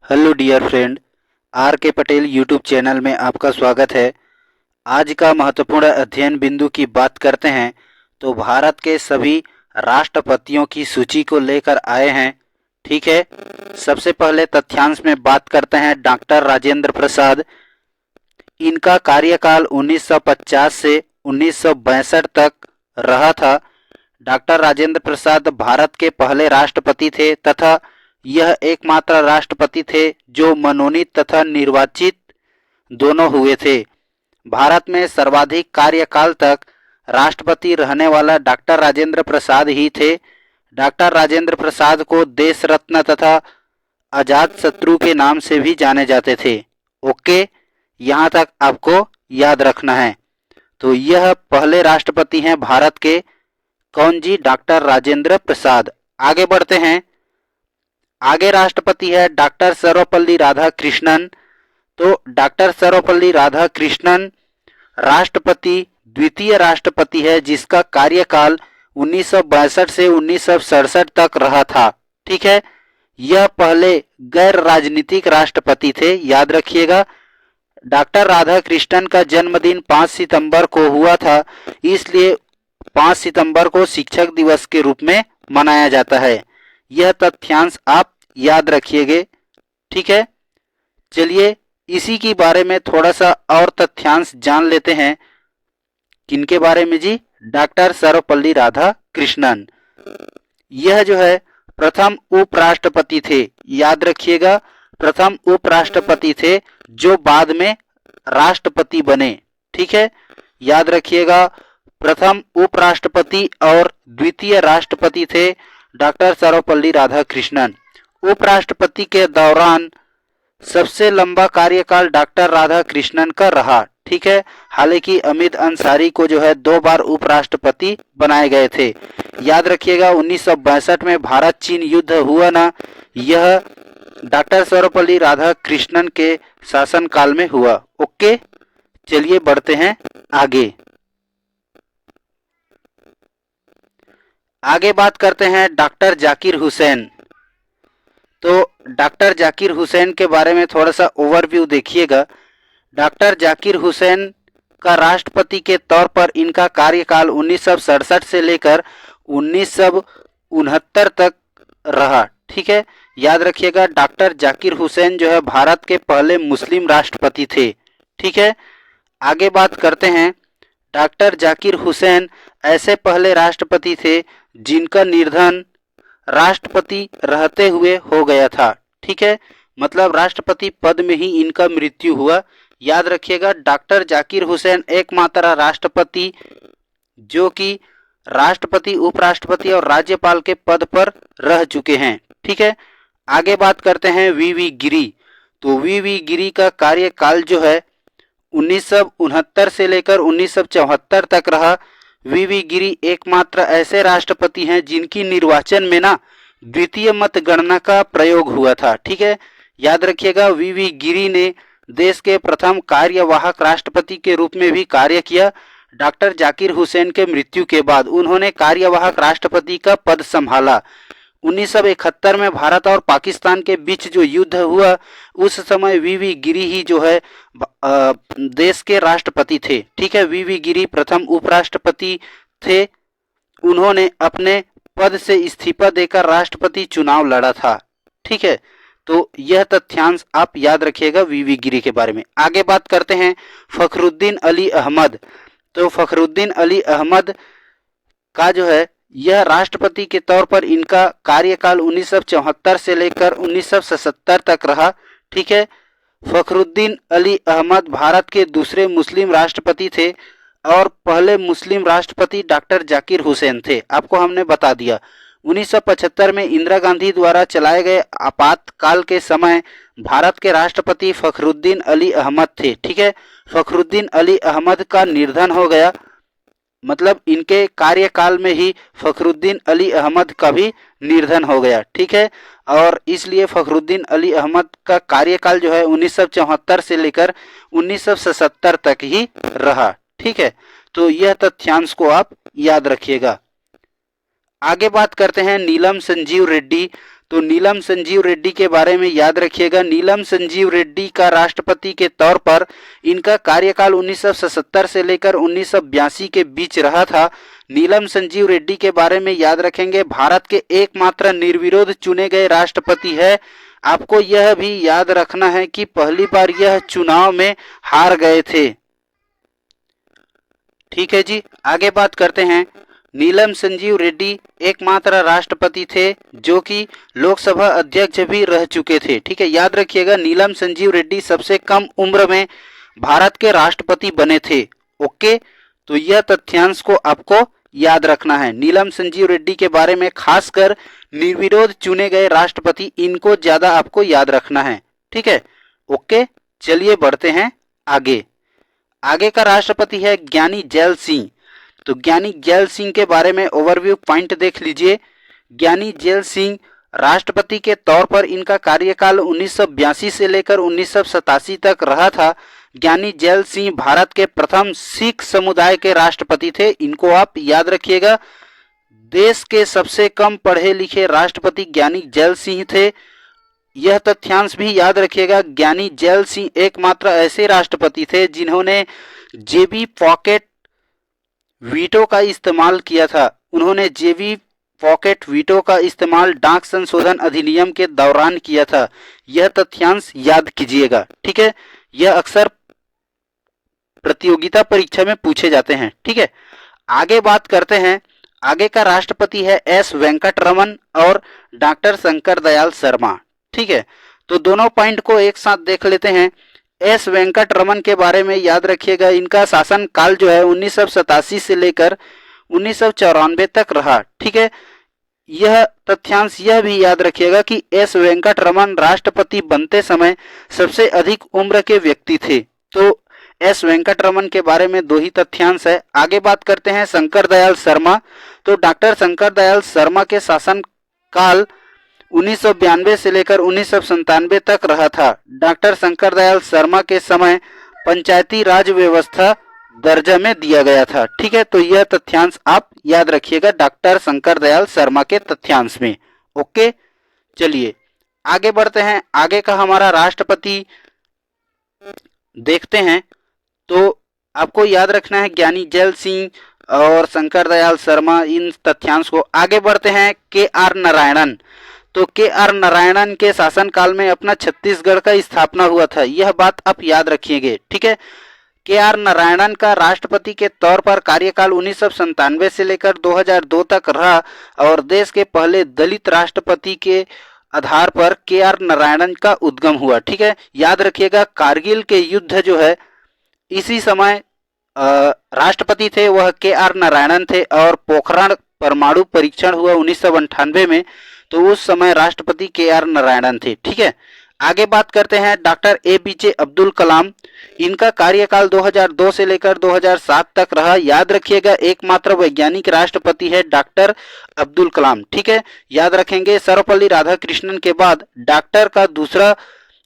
Hello dear friend, are के Patel YouTube channel में आपका स्वागत है। आज का महत्वपूर्ण अध्ययन बिंदु की बात करते हैं तो भारत के सभी राष्ट्रपतियों की सूची को लेकर आए हैं। ठीक है, सबसे पहले तथ्यांश में बात करते हैं डॉक्टर राजेंद्र प्रसाद। इनका कार्यकाल 1950 से 1962 तक रहा था। डॉक्टर राजेंद्र प्रसाद भारत के पहले राष्ट्रपति थे तथा यह एकमात्र राष्ट्रपति थे जो मनोनीत तथा निर्वाचित दोनों हुए थे। भारत में सर्वाधिक कार्यकाल तक राष्ट्रपति रहने वाला डॉक्टर राजेंद्र प्रसाद ही थे। डॉक्टर राजेंद्र प्रसाद को देश रत्न तथा आजाद शत्रु के नाम से भी जाने जाते थे। ओके, यहाँ तक आपको याद रखना है। तो यह पहले राष्ट्रपति हैं भारत के। कौन जी? डॉक्टर राजेंद्र प्रसाद। आगे बढ़ते हैं। आगे राष्ट्रपति है डॉक्टर सर्वपल्ली राधाकृष्णन। तो डॉक्टर सर्वपल्ली राधाकृष्णन राष्ट्रपति द्वितीय राष्ट्रपति है जिसका कार्यकाल 1962 से 1967 तक रहा था। ठीक है, यह पहले गैर राजनीतिक राष्ट्रपति थे, याद रखिएगा। डॉक्टर राधाकृष्णन का जन्मदिन 5 सितंबर को हुआ था, इसलिए 5 सितंबर को शिक्षक दिवस के रूप में मनाया जाता है। यह तथ्यांश आप याद रखिएगा। ठीक है, चलिए इसी के बारे में थोड़ा सा और तथ्यांश जान लेते हैं। किनके बारे में जी? डॉक्टर सर्वपल्ली राधाकृष्णन। यह जो है प्रथम उपराष्ट्रपति थे, याद रखिएगा। प्रथम उपराष्ट्रपति थे जो बाद में राष्ट्रपति बने। ठीक है, याद रखिएगा। प्रथम उपराष्ट्रपति और द्वितीय राष्ट्रपति थे डॉक्टर सर्वपल्ली राधाकृष्णन। उपराष्ट्रपति के दौरान सबसे लंबा कार्यकाल डॉक्टर राधाकृष्णन का रहा। ठीक है, हालांकि अमित अंसारी को जो है 2 बार उपराष्ट्रपति बनाए गए थे। याद रखिएगा 1962 में भारत चीन युद्ध हुआ ना, यह डॉक्टर सर्वपल्ली राधाकृष्णन के शासनकाल में हुआ। ओके, चलिए बढ़ते हैं आगे। आगे बात करते हैं डॉक्टर जाकिर हुसैन। तो डॉक्टर जाकिर हुसैन के बारे में थोड़ा सा ओवरव्यू देखिएगा। डॉक्टर जाकिर हुसैन का राष्ट्रपति के तौर पर इनका कार्यकाल 1967 से लेकर 1969 तक रहा। ठीक है, याद रखिएगा डॉक्टर जाकिर हुसैन जो है भारत के पहले मुस्लिम राष्ट्रपति थे। ठीक है, आगे बात करते हैं। डॉक्टर जाकिर हुसैन ऐसे पहले राष्ट्रपति थे जिनका निधन राष्ट्रपति रहते हुए हो गया था। ठीक है, मतलब राष्ट्रपति पद में ही इनका मृत्यु हुआ। याद रखिएगा डॉक्टर जाकिर हुसैन एकमात्र राष्ट्रपति जो कि राष्ट्रपति, उपराष्ट्रपति और राज्यपाल के पद पर रह चुके हैं। ठीक है, आगे बात करते हैं वीवी गिरी। तो वीवी गिरी का कार्यकाल जो है 1969 से लेकर 1974 तक रहा। वीवी गिरी एकमात्र ऐसे राष्ट्रपति हैं जिनकी निर्वाचन में ना द्वितीय मतगणना का प्रयोग हुआ था। ठीक है, याद रखिएगा वीवी गिरी ने देश के प्रथम कार्यवाहक राष्ट्रपति के रूप में भी कार्य किया। डॉक्टर जाकिर हुसैन के मृत्यु के बाद उन्होंने कार्यवाहक राष्ट्रपति का पद संभाला। 1971 में भारत और पाकिस्तान के बीच जो युद्ध हुआ उस समय वीवी गिरी ही जो है देश के राष्ट्रपति थे। ठीक है, वीवी गिरी प्रथम उपराष्ट्रपति थे। उन्होंने अपने पद से इस्तीफा देकर राष्ट्रपति चुनाव लड़ा था। ठीक है, तो यह तथ्यांश आप याद रखिएगा वीवी गिरी के बारे में। आगे बात करते हैं फखरुद्दीन अली अहमद। तो फखरुद्दीन अली अहमद का जो है यह राष्ट्रपति के तौर पर इनका कार्यकाल 1974 से लेकर 1977 तक रहा। ठीक है, फखरुद्दीन अली अहमद भारत के दूसरे मुस्लिम राष्ट्रपति थे और पहले मुस्लिम राष्ट्रपति डॉक्टर जाकिर हुसैन थे। आपको हमने बता दिया। 1975 में इंदिरा गांधी द्वारा चलाए गए आपातकाल के समय भारत के राष्ट्रपति फखरुद्दीन अली अहमद थे। ठीक है, फखरुद्दीन अली अहमद का निधन हो गया, मतलब इनके कार्यकाल में ही फखरुद्दीन अली अहमद का भी निधन हो गया। ठीक है, और इसलिए फखरुद्दीन अली अहमद का कार्यकाल जो है 1974 से लेकर 1977 तक ही रहा। ठीक है, तो यह तथ्यांश को आप याद रखिएगा। आगे बात करते हैं नीलम संजीव रेड्डी। तो नीलम संजीव रेड्डी के बारे में याद रखिएगा। नीलम संजीव रेड्डी का राष्ट्रपति के तौर पर इनका कार्यकाल 1977 से लेकर 1982 के बीच रहा था। नीलम संजीव रेड्डी के बारे में याद रखेंगे, भारत के एकमात्र निर्विरोध चुने गए राष्ट्रपति है। आपको यह भी याद रखना है कि पहली बार यह चुनाव में हार गए थे। ठीक है जी, आगे बात करते हैं। नीलम संजीव रेड्डी एकमात्र राष्ट्रपति थे जो कि लोकसभा अध्यक्ष भी रह चुके थे। ठीक है, याद रखिएगा, नीलम संजीव रेड्डी सबसे कम उम्र में भारत के राष्ट्रपति बने थे। ओके, तो यह तथ्यांश को आपको याद रखना है। नीलम संजीव रेड्डी के बारे में खासकर निर्विरोध चुने गए राष्ट्रपति, इनको ज्यादा आपको याद रखना है। ठीक है, ओके, चलिए बढ़ते हैं आगे। आगे का राष्ट्रपति है ज्ञानी जैल सिंह। तो ज्ञानी जैल सिंह के बारे में ओवरव्यू पॉइंट देख लीजिए। ज्ञानी जैल सिंह राष्ट्रपति के तौर पर इनका कार्यकाल 1982 से लेकर 1987 तक रहा था। ज्ञानी जैल सिंह भारत के प्रथम सिख समुदाय के राष्ट्रपति थे। इनको आप याद रखिएगा। देश के सबसे कम पढ़े लिखे राष्ट्रपति ज्ञानी जैल सिंह थे। यह तथ्यांश भी याद रखिएगा, ज्ञानी जैल सिंह एकमात्र ऐसे राष्ट्रपति थे जिन्होंने जेबी पॉकेट वीटो का इस्तेमाल किया था। उन्होंने जेबी पॉकेट वीटो का इस्तेमाल डाक संशोधन अधिनियम के दौरान किया था। यह तथ्यांश याद कीजिएगा। ठीक है, यह अक्सर प्रतियोगिता परीक्षा में पूछे जाते हैं। ठीक है, आगे बात करते हैं। आगे का राष्ट्रपति है एस वेंकट रमन और डॉक्टर शंकर दयाल शर्मा। ठीक है, तो दोनों पॉइंट को एक साथ देख लेते हैं। एस वेंकट रमन के बारे में याद रखिएगा, इनका शासन काल जो है 1987 से लेकर 1994 तक रहा। ठीक है, यह तथ्यांश यह भी याद रखिएगा कि एस वेंकट रमन राष्ट्रपति बनते समय सबसे अधिक उम्र के व्यक्ति थे। तो एस वेंकट रमन के बारे में दो ही तथ्यांश है। आगे बात करते हैं शंकर दयाल शर्मा। तो डॉक्टर शंकर दयाल शर्मा के शासन काल 1992 से लेकर 1997 तक रहा था। डॉक्टर शंकर दयाल शर्मा के समय पंचायती राज व्यवस्था दर्जा में दिया गया था। ठीक है, तो यह तथ्यांश आप याद रखिएगा डॉक्टर शंकर दयाल शर्मा के तथ्यांश में। ओके, चलिए आगे बढ़ते हैं। आगे का हमारा राष्ट्रपति देखते हैं। तो आपको याद रखना है ज्ञानी जैल सिंह और शंकर दयाल शर्मा, इन तथ्यांश को। आगे बढ़ते हैं के आर नारायणन। तो के आर नारायणन के शासनकाल में अपना छत्तीसगढ़ का स्थापना हुआ था। यह बात आप याद रखिएगा। ठीक है, के आर नारायणन का राष्ट्रपति के तौर पर कार्यकाल 1997 से लेकर 2002 तक रहा और देश के पहले दलित राष्ट्रपति के आधार पर के आर नारायणन का उद्गम हुआ। ठीक है, याद रखिएगा, कारगिल के युद्ध जो है इसी समय राष्ट्रपति थे वह के आर नारायणन थे और पोखरण परमाणु परीक्षण हुआ 1998 में, तो उस समय राष्ट्रपति के आर नारायणन थे। ठीक है, आगे बात करते हैं डॉक्टर एपीजे अब्दुल कलाम। इनका कार्यकाल 2002 से लेकर 2007 तक रहा। याद रखिएगा, एकमात्र वैज्ञानिक राष्ट्रपति है डॉक्टर अब्दुल कलाम। ठीक है, याद रखेंगे, सर्वपल्ली राधाकृष्णन के बाद डॉक्टर का दूसरा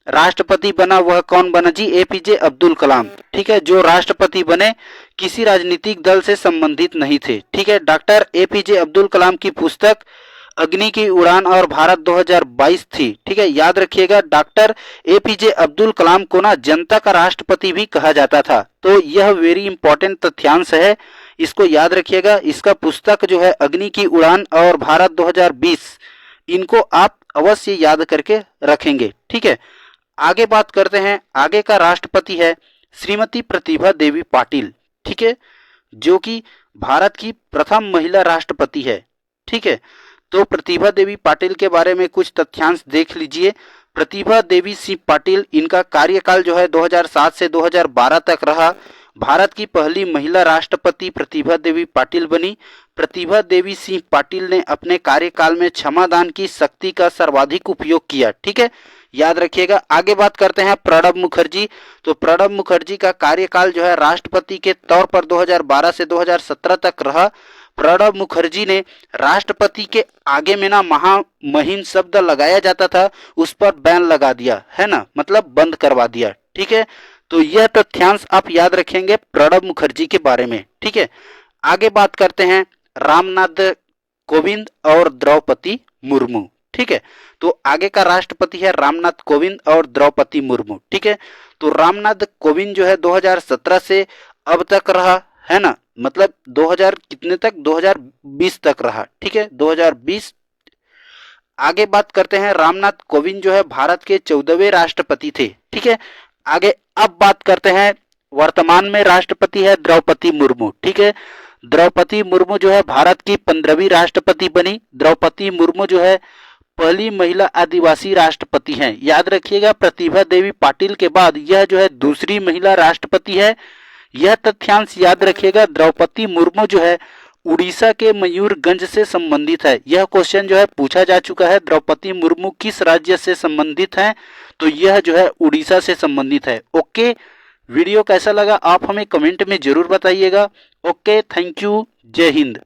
राष्ट्रपति बना, वह कौन बना जी? एपीजे अब्दुल कलाम। ठीक है, जो राष्ट्रपति बने किसी राजनीतिक दल से संबंधित नहीं थे। ठीक है, डॉक्टर एपीजे अब्दुल कलाम की पुस्तक अग्नि की उड़ान और भारत 2022 थी। ठीक है, याद रखिएगा, डॉक्टर एपीजे अब्दुल कलाम को ना जनता का राष्ट्रपति भी कहा जाता था। तो यह वेरी इंपॉर्टेंट तथ्यांश है, इसको याद रखिएगा। इसका पुस्तक जो है अग्नि की उड़ान और भारत 2020, इनको आप अवश्य याद करके रखेंगे। ठीक है, आगे बात करते हैं। आगे का राष्ट्रपति है श्रीमती प्रतिभा देवी पाटिल। ठीक है, जो कि भारत की प्रथम महिला राष्ट्रपति है। ठीक है, तो प्रतिभा देवी पाटिल के बारे में कुछ तथ्यांश देख लीजिए। प्रतिभा देवी सिंह पाटिल, इनका कार्यकाल जो है 2007 से 2012 तक रहा। भारत की पहली महिला राष्ट्रपति प्रतिभा देवी पाटिल बनी। प्रतिभा देवी सिंह पाटिल ने अपने कार्यकाल में क्षमादान की शक्ति का सर्वाधिक उपयोग किया। ठीक है, याद रखिएगा। आगे बात करते हैं प्रणब मुखर्जी। तो प्रणब मुखर्जी का कार्यकाल जो है राष्ट्रपति के तौर पर 2012 से 2017 तक रहा। प्रणब मुखर्जी ने राष्ट्रपति के आगे में ना महामहिम शब्द लगाया जाता था, उस पर बैन लगा दिया है ना, मतलब बंद करवा दिया। ठीक है, तो यह तथ्यांश आप याद रखेंगे प्रणब मुखर्जी के बारे में। ठीक है, आगे बात करते हैं रामनाथ कोविंद और द्रौपदी मुर्मू। ठीक है। तो आगे का राष्ट्रपति है रामनाथ कोविंद और द्रौपदी मुर्मू। ठीक है। तो रामनाथ कोविंद जो है 2017 से अब तक रहा, है ना, मतलब 2000 कितने तक, 2020 तक रहा। ठीक है, 2020। आगे बात करते हैं, रामनाथ कोविंद जो है भारत के 14वें राष्ट्रपति थे। ठीक है। आगे अब बात करते हैं, वर्तमान में राष्ट्रपति है द्रौपदी मुर्मू। ठीक है। द्रौपदी मुर्मू जो है भारत की 15वीं राष्ट्रपति बनी। द्रौपदी मुर्मू जो है पहली महिला आदिवासी राष्ट्रपति हैं। याद रखिएगा, प्रतिभा देवी पाटिल के बाद यह जो है दूसरी महिला राष्ट्रपति है। यह तथ्यांश याद रखिएगा। द्रौपदी मुर्मू जो है उड़ीसा के मयूरगंज से संबंधित है। यह क्वेश्चन जो है पूछा जा चुका है, द्रौपदी मुर्मू किस राज्य से संबंधित हैं, तो यह जो है उड़ीसा से संबंधित है। ओके, वीडियो कैसा लगा आप हमें कमेंट में जरूर बताइएगा। ओके, थैंक यू, जय हिंद।